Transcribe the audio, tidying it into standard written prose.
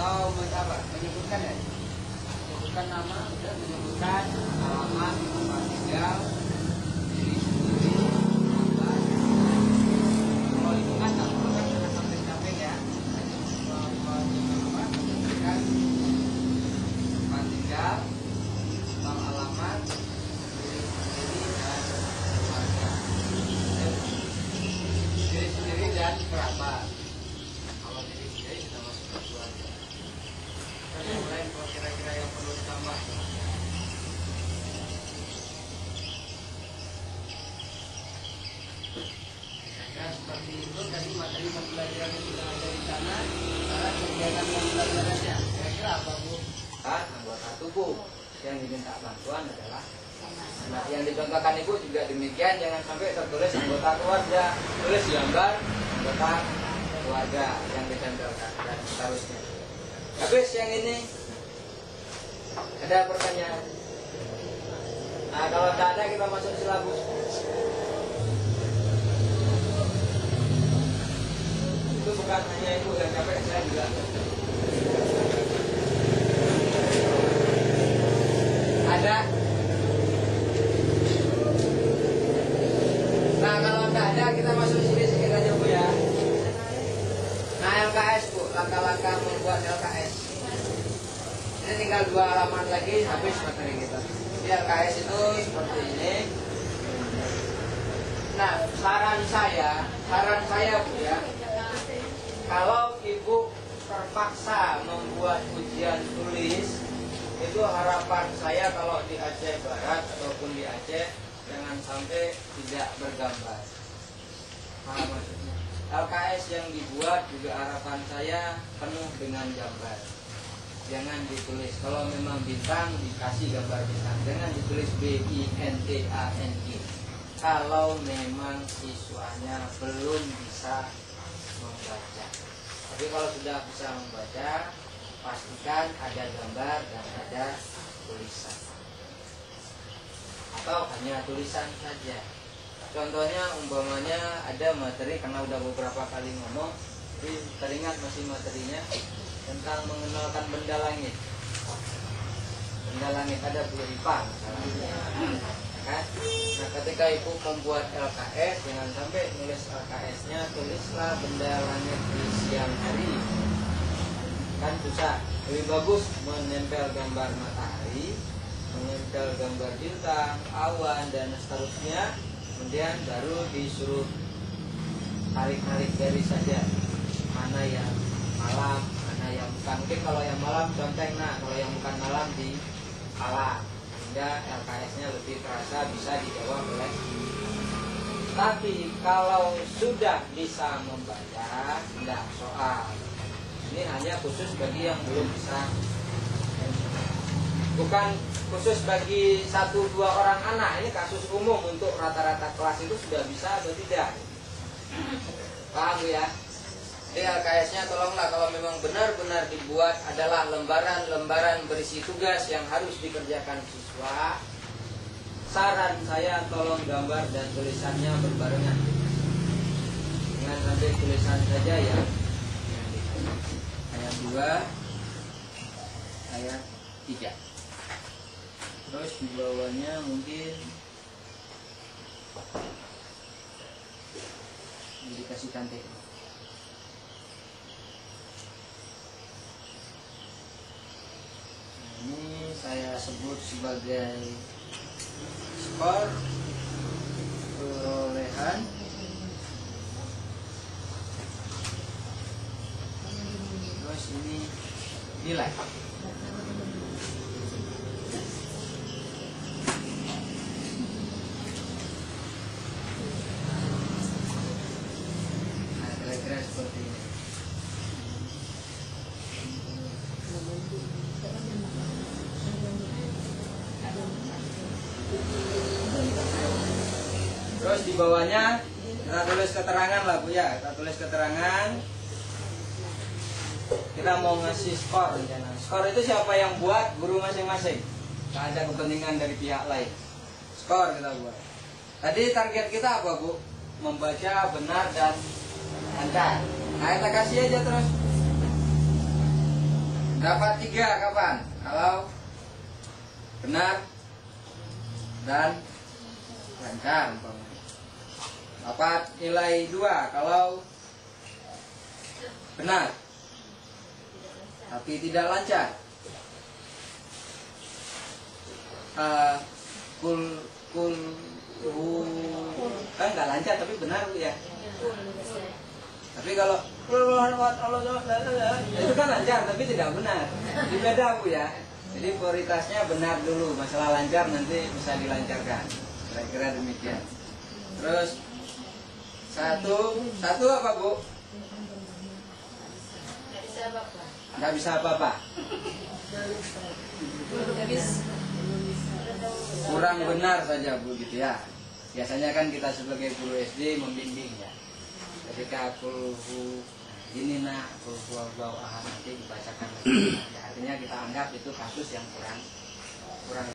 atau menyebutkan ya, menyebutkan nama, udah menyebutkan alamat, tempat tinggal, diri sendiri, gambar. Kalau lingkungan tak perlu kan jangan sampai capek ya. Menyebutkan tempat tinggal, tentang alamat, diri sendiri dan keluarga. Diri sendiri dan kerabat. Kalau diri sendiri sudah masuk ke keluarga. Dan yang lain kalau kira-kira yang perlu ditambah. Kira-kira seperti itu tadi materi pembelajaran yang sudah ada di sana. Sekarang kegiatan pembelajarannya. Kira-kira apa Bu? Anggota tubuh. Yang diminta bantuan adalah yang dicontohkan Ibu juga demikian, jangan sampai tertulis anggota keluarga, tulis gambar anggota keluarga yang ditempelkan dan seterusnya. Habis yang ini ada pertanyaan. Nah kalau tidak ada kita masuk silabus. Itu bukan hanya Ibu yang capek, saya juga. Ada? Nah kalau tidak ada kita masuk sini sedikit aja Bu ya. Nah LKS Bu, langkah-langkah membuat LKS. Ini tinggal 2 halaman lagi habis materi kita. Di LKS itu seperti ini. Nah saran saya Bu ya, kalau Ibu terpaksa membuat ujian tulis, itu harapan saya kalau di Aceh Barat ataupun di Aceh jangan sampai tidak bergambar. Paham maksudnya? LKS yang dibuat juga harapan saya penuh dengan gambar. Jangan ditulis, kalau memang bintang dikasih gambar bintang, jangan ditulis BINTANI. Kalau memang siswanya belum bisa membaca. Tapi kalau sudah bisa membaca, pastikan ada gambar dan ada tulisan. Atau hanya tulisan saja. Contohnya umpamanya ada materi, karena udah beberapa kali ngomong, jadi teringat masih materinya tentang mengenalkan benda langit. Benda langit ada Bu IPA misalnya. Kan? Nah ketika Ibu membuat LKS, jangan sampai nulis LKS-nya tulislah benda langit di siang hari. Kan susah. Lebih bagus menempel gambar matahari, menempel gambar bintang, awan dan seterusnya. Kemudian baru disuruh tarik-tarik garis saja, mana yang malam, mana yang bukan. Mungkin kalau yang malam conteng, nah kalau yang bukan malam di alam, sehingga LKS-nya lebih terasa bisa dijawab oleh. Tapi kalau sudah bisa membaca, tidak soal. Ini hanya khusus bagi yang belum bisa, bukan khusus bagi 1-2 orang anak. Ini kasus umum untuk rata-rata kelas itu sudah bisa atau tidak. Paham ya? Jadi LKS-nya tolonglah kalau memang benar-benar dibuat adalah lembaran-lembaran berisi tugas yang harus dikerjakan siswa. Saran saya tolong gambar dan tulisannya berbarengan. Jangan sampai tulisan saja ya. Ayat 2, ayat 3. Terus di bawahnya mungkin dikasih cantik. Nah, ini saya sebut sebagai skor perolehan terus ini nilai. Nah kira-kira seperti ini. Terus di bawahnya kita tulis keterangan lah Bu ya, kita tulis keterangan. Kita mau ngasih skor rencana. Skor itu siapa yang buat? Guru masing-masing. Tidak ada kepentingan dari pihak lain. Skor kita buat. Tadi target kita apa Bu? Membaca benar dan lancar. Nah kita kasih aja terus. Dapat 3 kapan? Kalau benar dan lancar. Dapat nilai 2 kalau benar tapi tidak lancar. Kan nggak lancar tapi benar ya. Tapi kalau itu kan lancar tapi tidak benar. Jadi beda Bu ya. Jadi prioritasnya benar dulu, masalah lancar nanti bisa dilancarkan. Kira-kira demikian. Terus satu apa Bu? Nggak bisa apa-apa. Kurang benar saja Bu gitu ya. Biasanya kan kita sebagai guru SD membimbing ya. Ketika kulhu ini kulhu ahad nanti dibacakan lagi. Artinya kita anggap itu kasus yang kurang